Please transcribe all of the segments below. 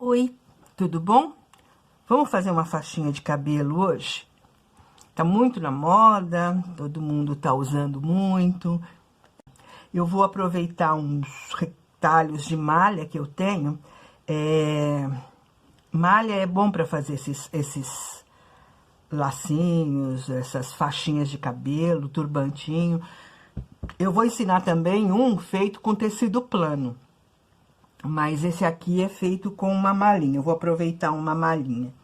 Oi, tudo bom? Vamos fazer uma faixinha de cabelo hoje? Tá muito na moda, todo mundo tá usando muito. Eu vou aproveitar uns retalhos de malha que eu tenho. Malha é bom para fazer esses lacinhos, essas faixinhas de cabelo, turbantinho. Eu vou ensinar também um feito com tecido plano. Mas esse aqui é feito com uma malhinha. Eu vou aproveitar uma malhinha.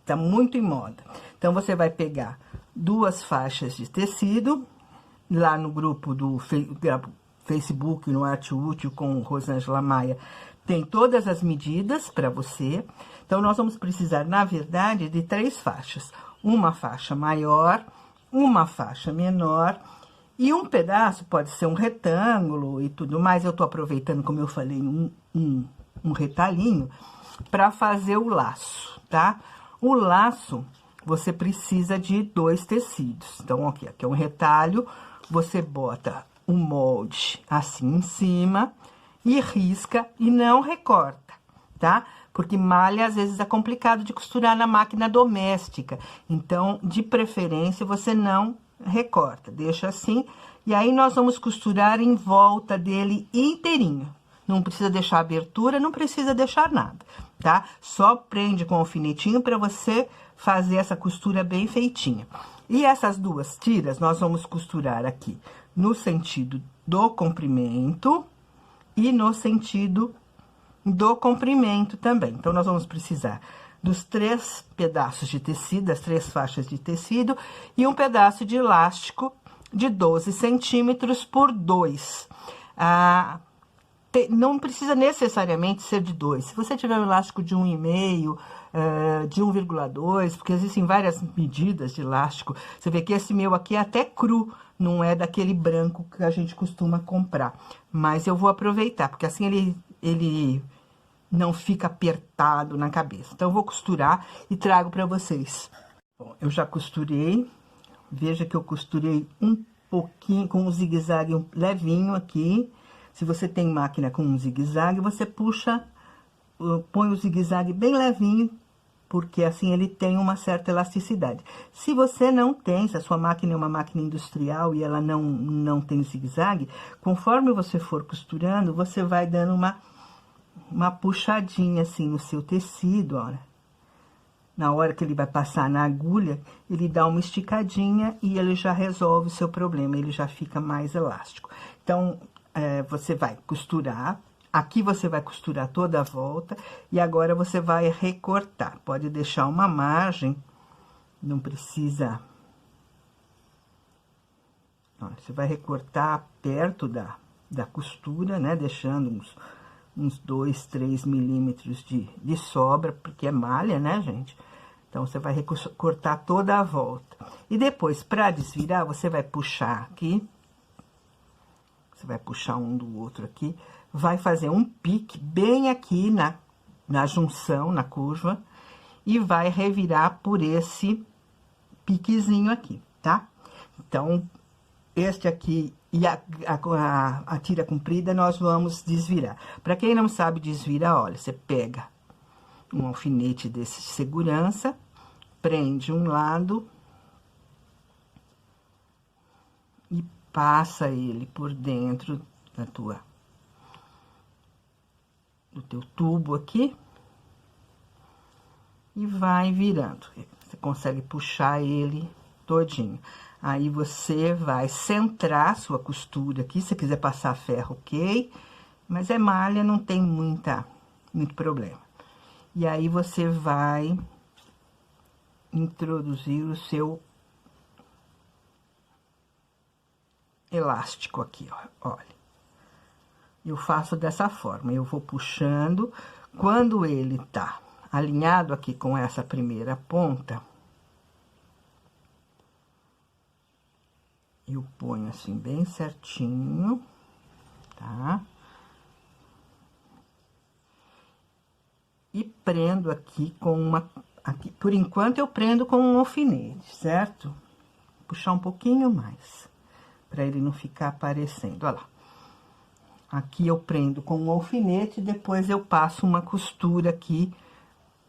Tá muito em moda. Então, você vai pegar 2 faixas de tecido. Lá no grupo do Facebook, no Arte Útil, com Rosângela Maia, tem todas as medidas para você. Então, nós vamos precisar, na verdade, de 3 faixas. Uma faixa maior, uma faixa menor... E um pedaço pode ser um retângulo e tudo mais. Eu tô aproveitando, como eu falei, um retalhinho para fazer o laço, tá? O laço, você precisa de 2 tecidos. Então, aqui é um retalho, você bota o molde assim em cima e risca e não recorta, tá? Porque malha, às vezes, é complicado de costurar na máquina doméstica. Então, de preferência, você não recorta, deixa assim, e aí nós vamos costurar em volta dele inteirinho. Não precisa deixar abertura, não precisa deixar nada, tá? Só prende com o alfinetinho para você fazer essa costura bem feitinha. E essas 2 tiras, nós vamos costurar aqui no sentido do comprimento e no sentido do comprimento também. Então, nós vamos precisar dos 3 pedaços de tecido, das 3 faixas de tecido, e um pedaço de elástico de 12 centímetros por 2. Não precisa necessariamente ser de 2. Se você tiver um elástico de 1,5, de 1,2, porque existem várias medidas de elástico. Você vê que esse meu aqui é até cru, não é daquele branco que a gente costuma comprar. Mas eu vou aproveitar, porque assim ele não fica apertado na cabeça. Então, eu vou costurar e trago para vocês. Bom, eu já costurei. Veja que eu costurei um pouquinho com um zigue-zague levinho aqui. Se você tem máquina com um zigue-zague, você puxa, põe o zigue-zague bem levinho, porque assim ele tem uma certa elasticidade. Se você não tem, se a sua máquina é uma máquina industrial e ela não tem zigue-zague, conforme você for costurando, você vai dando uma puxadinha assim no seu tecido, olha. Na hora que ele vai passar na agulha, ele dá uma esticadinha e ele já resolve o seu problema, ele já fica mais elástico. Então, você vai costurar, aqui você vai costurar toda a volta, e agora você vai recortar. Pode deixar uma margem, não precisa... Olha, você vai recortar perto da costura, né, deixando uns 2, 3 milímetros de sobra, porque é malha, né, gente? Então, você vai cortar toda a volta. E depois, para desvirar, você vai puxar aqui. Você vai puxar um do outro aqui. Vai fazer um pique bem aqui na junção, na curva. E vai revirar por esse piquezinho aqui, tá? Então, este aqui... E a tira comprida, nós vamos desvirar. Para quem não sabe desvirar, olha, você pega um alfinete desse de segurança, prende um lado e passa ele por dentro do teu tubo aqui e vai virando. Você consegue puxar ele todinho. Aí, você vai centrar sua costura aqui, se você quiser passar ferro, ok? Mas é malha, não tem muito problema. E aí, você vai introduzir o seu elástico aqui, ó, olha. Eu faço dessa forma, eu vou puxando. Quando ele tá alinhado aqui com essa primeira ponta... Eu ponho assim, bem certinho, tá? E prendo aqui com aqui, por enquanto, eu prendo com um alfinete, certo? Puxar um pouquinho mais, pra ele não ficar aparecendo, olha lá. Aqui eu prendo com um alfinete, depois eu passo uma costura aqui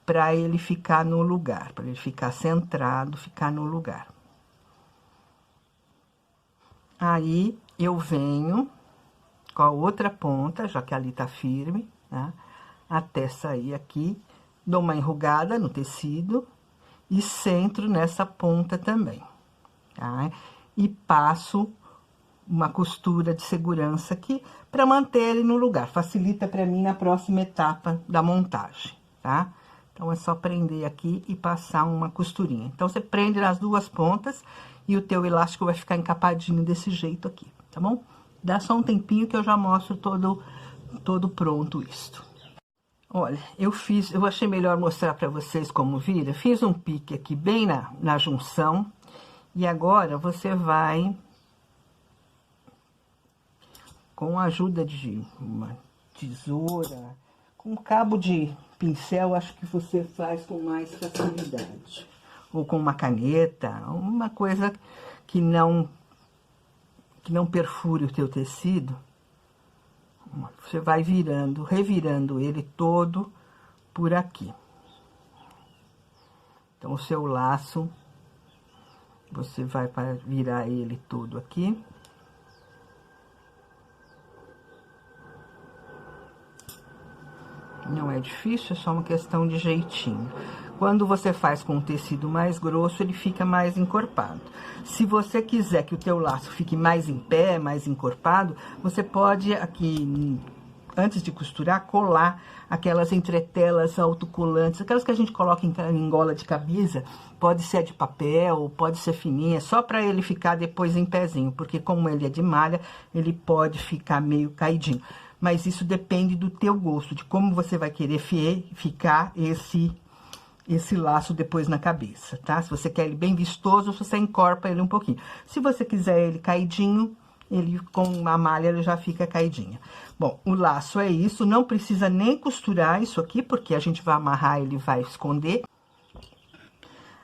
para ele ficar no lugar, para ele ficar centrado, ficar no lugar. Aí, eu venho com a outra ponta, já que ali tá firme, tá? Até sair aqui, dou uma enrugada no tecido e centro nessa ponta também, tá? E passo uma costura de segurança aqui para manter ele no lugar. Facilita para mim na próxima etapa da montagem, tá? Então, é só prender aqui e passar uma costurinha. Então, você prende nas duas pontas e o teu elástico vai ficar encapadinho desse jeito aqui, tá bom? Dá só um tempinho que eu já mostro todo pronto isto. Olha, eu achei melhor mostrar para vocês como vira. Fiz um pique aqui bem na junção. E agora, você vai, com a ajuda de uma tesoura, com cabo de pincel, acho que você faz com mais facilidade. Ou com uma caneta, uma coisa que não perfure o teu tecido. Você vai revirando ele todo por aqui. Então, o seu laço, você vai virar ele todo aqui. Não é difícil, é só uma questão de jeitinho. Quando você faz com um tecido mais grosso, ele fica mais encorpado. Se você quiser que o teu laço fique mais em pé, mais encorpado, você pode aqui, antes de costurar, colar aquelas entretelas autocolantes, aquelas que a gente coloca em gola de camisa, pode ser de papel, pode ser fininha, só para ele ficar depois em pezinho, porque como ele é de malha, ele pode ficar meio caidinho. Mas isso depende do teu gosto, de como você vai querer ficar esse laço depois na cabeça, tá? Se você quer ele bem vistoso, você encorpa ele um pouquinho. Se você quiser ele caidinho, ele com a malha ele já fica caidinha. Bom, o laço é isso, não precisa nem costurar isso aqui, porque a gente vai amarrar, ele vai esconder.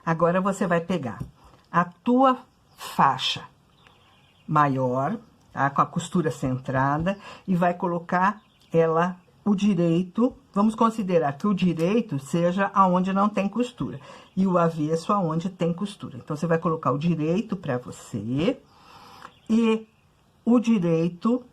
Agora, você vai pegar a tua faixa maior, tá? Com a costura centrada, e vai colocar ela, o direito, vamos considerar que o direito seja aonde não tem costura, e o avesso aonde tem costura. Então, você vai colocar o direito para você, e o direito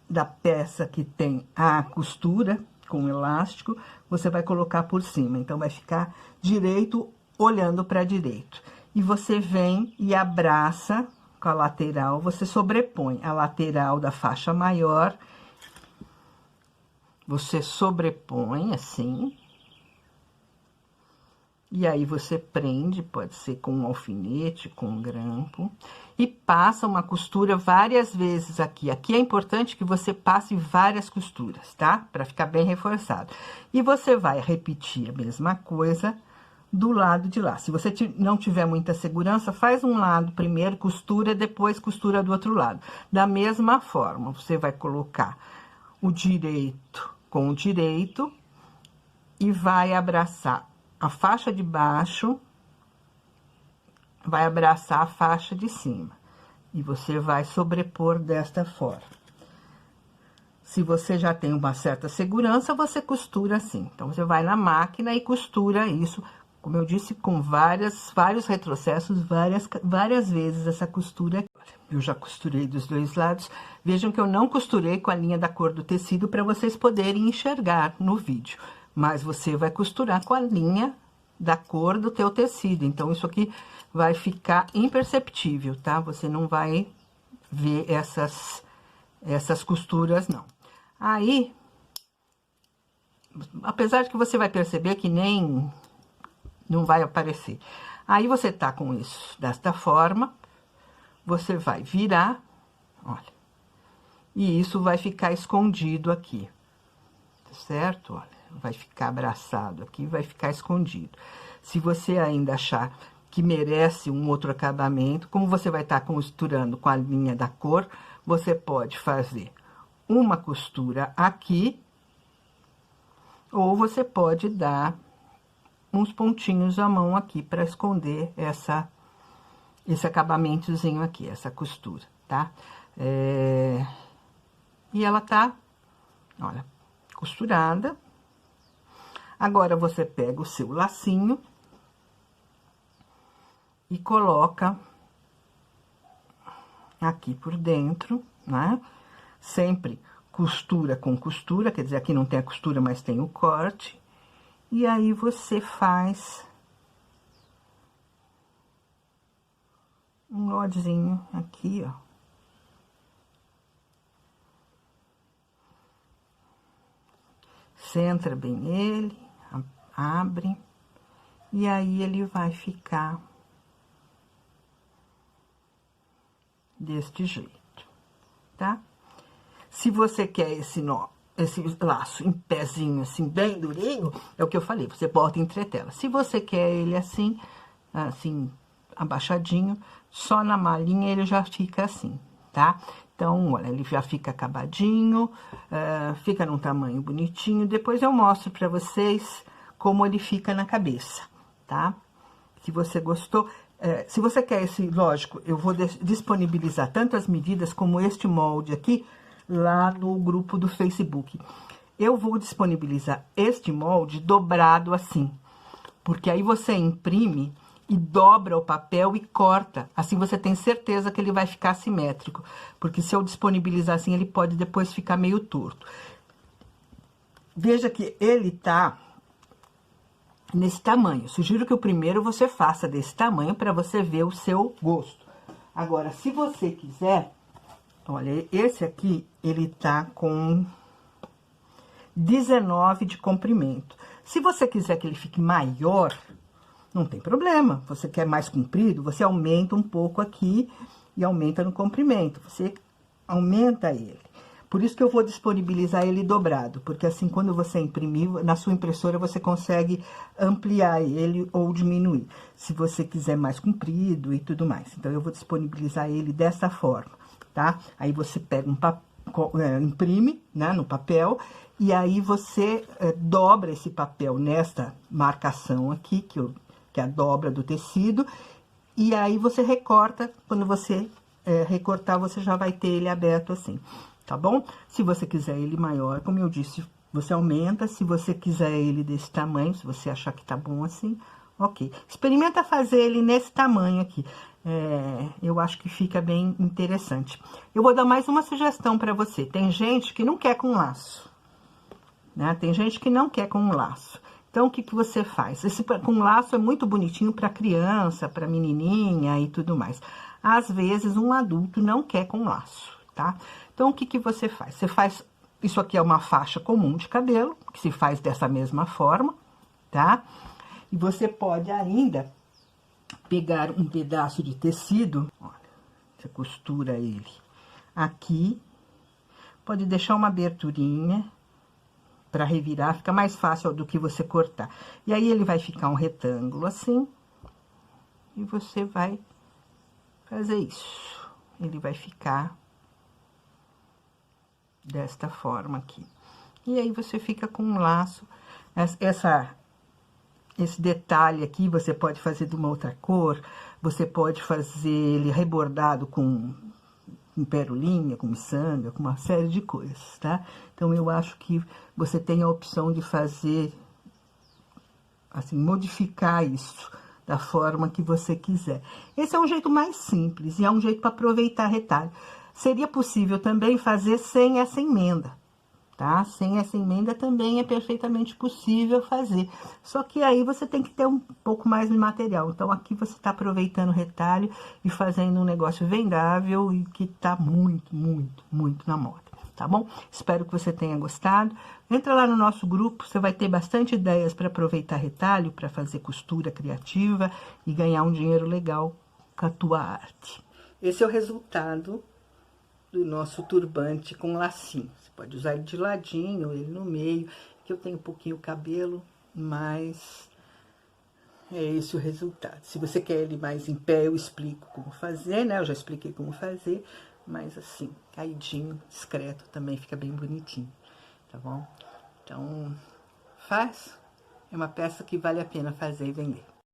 da peça que tem a costura com elástico, você vai colocar por cima. Então, vai ficar direito olhando para direito. E você vem e abraça com a lateral, você sobrepõe a lateral da faixa maior, você sobrepõe assim, e aí você prende, pode ser com um alfinete, com um grampo, e passa uma costura várias vezes aqui. Aqui é importante que você passe várias costuras, tá? Para ficar bem reforçado. E você vai repetir a mesma coisa do lado de lá. Se você não tiver muita segurança, faz um lado primeiro, costura, depois costura do outro lado. Da mesma forma, você vai colocar o direito com o direito e vai abraçar a faixa de baixo, vai abraçar a faixa de cima. E você vai sobrepor desta forma. Se você já tem uma certa segurança, você costura assim. Então, você vai na máquina e costura isso, como eu disse, com vários retrocessos, várias vezes essa costura. Eu já costurei dos dois lados. Vejam que eu não costurei com a linha da cor do tecido para vocês poderem enxergar no vídeo. Mas você vai costurar com a linha da cor do teu tecido. Então, isso aqui vai ficar imperceptível, tá? Você não vai ver essas costuras, não. Aí, apesar de que você vai perceber que nem não vai aparecer. Aí, você tá com isso desta forma, você vai virar, olha, e isso vai ficar escondido aqui, certo? Olha, vai ficar abraçado aqui, vai ficar escondido. Se você ainda achar que merece um outro acabamento, como você vai estar costurando com a linha da cor, você pode fazer uma costura aqui, ou você pode dar uns pontinhos à mão aqui para esconder esse acabamentozinho aqui, essa costura, tá? E ela tá, olha, costurada. Agora, você pega o seu lacinho e coloca aqui por dentro, né? Sempre costura com costura, quer dizer, aqui não tem a costura, mas tem o corte. E aí, você faz um nozinho aqui, ó. Centra bem ele, abre, e aí ele vai ficar deste jeito, tá? Se você quer esse laço em pezinho, assim, bem durinho, é o que eu falei, você bota entretela. Se você quer ele assim, abaixadinho, só na malinha ele já fica assim, tá? Então, olha, ele já fica acabadinho, fica num tamanho bonitinho. Depois eu mostro pra vocês como ele fica na cabeça, tá? Se você gostou, se você quer esse, lógico, eu vou disponibilizar tanto as medidas como este molde aqui, lá no grupo do Facebook. Eu vou disponibilizar este molde dobrado assim, porque aí você imprime e dobra o papel e corta. Assim você tem certeza que ele vai ficar simétrico, porque se eu disponibilizar assim, ele pode depois ficar meio torto. Veja que ele tá nesse tamanho. Sugiro que o primeiro você faça desse tamanho para você ver o seu gosto. Agora, se você quiser, olha, esse aqui, ele tá com 19 de comprimento. Se você quiser que ele fique maior, não tem problema. Você quer mais comprido, você aumenta um pouco aqui e aumenta no comprimento. Você aumenta ele. Por isso que eu vou disponibilizar ele dobrado, porque assim, quando você imprimir, na sua impressora, você consegue ampliar ele ou diminuir, se você quiser mais comprido e tudo mais. Então, eu vou disponibilizar ele dessa forma, tá? Aí, você pega imprime, né, no papel, e aí você dobra esse papel nesta marcação aqui, que é a dobra do tecido, e aí você recorta. Quando você recortar, você já vai ter ele aberto assim, tá bom? Se você quiser ele maior, como eu disse, você aumenta. Se você quiser ele desse tamanho, se você achar que tá bom assim, ok. Experimenta fazer ele nesse tamanho aqui. Eu acho que fica bem interessante. Eu vou dar mais uma sugestão para você. Tem gente que não quer com laço, né? Tem gente que não quer com laço. Então, o que que você faz? Esse com laço é muito bonitinho para criança, para menininha e tudo mais. Às vezes, um adulto não quer com laço, tá? Então, o que que você faz? Você faz... Isso aqui é uma faixa comum de cabelo, que se faz dessa mesma forma, tá? E você pode ainda pegar um pedaço de tecido, olha, você costura ele aqui, pode deixar uma aberturinha para revirar, fica mais fácil do que você cortar. E aí, ele vai ficar um retângulo assim, e você vai fazer isso. Ele vai ficar desta forma aqui. E aí, você fica com um laço. Esse detalhe aqui, você pode fazer de uma outra cor, você pode fazer ele rebordado com perolinha, com miçanga, com uma série de coisas, tá? Então, eu acho que você tem a opção de fazer, assim, modificar isso da forma que você quiser. Esse é um jeito mais simples e é um jeito para aproveitar retalho. Seria possível também fazer sem essa emenda, tá? Sem essa emenda também é perfeitamente possível fazer. Só que aí você tem que ter um pouco mais de material. Então, aqui você está aproveitando o retalho e fazendo um negócio vendável e que tá muito, muito, muito na moda, tá bom? Espero que você tenha gostado. Entra lá no nosso grupo, você vai ter bastante ideias para aproveitar retalho, para fazer costura criativa e ganhar um dinheiro legal com a tua arte. Esse é o resultado do nosso turbante com lacinho. Você pode usar ele de ladinho, ele no meio, que eu tenho um pouquinho cabelo, mas é esse o resultado. Se você quer ele mais em pé, eu explico como fazer, né? Eu já expliquei como fazer, mas assim, caidinho, discreto, também fica bem bonitinho, tá bom? Então, faz. É uma peça que vale a pena fazer e vender.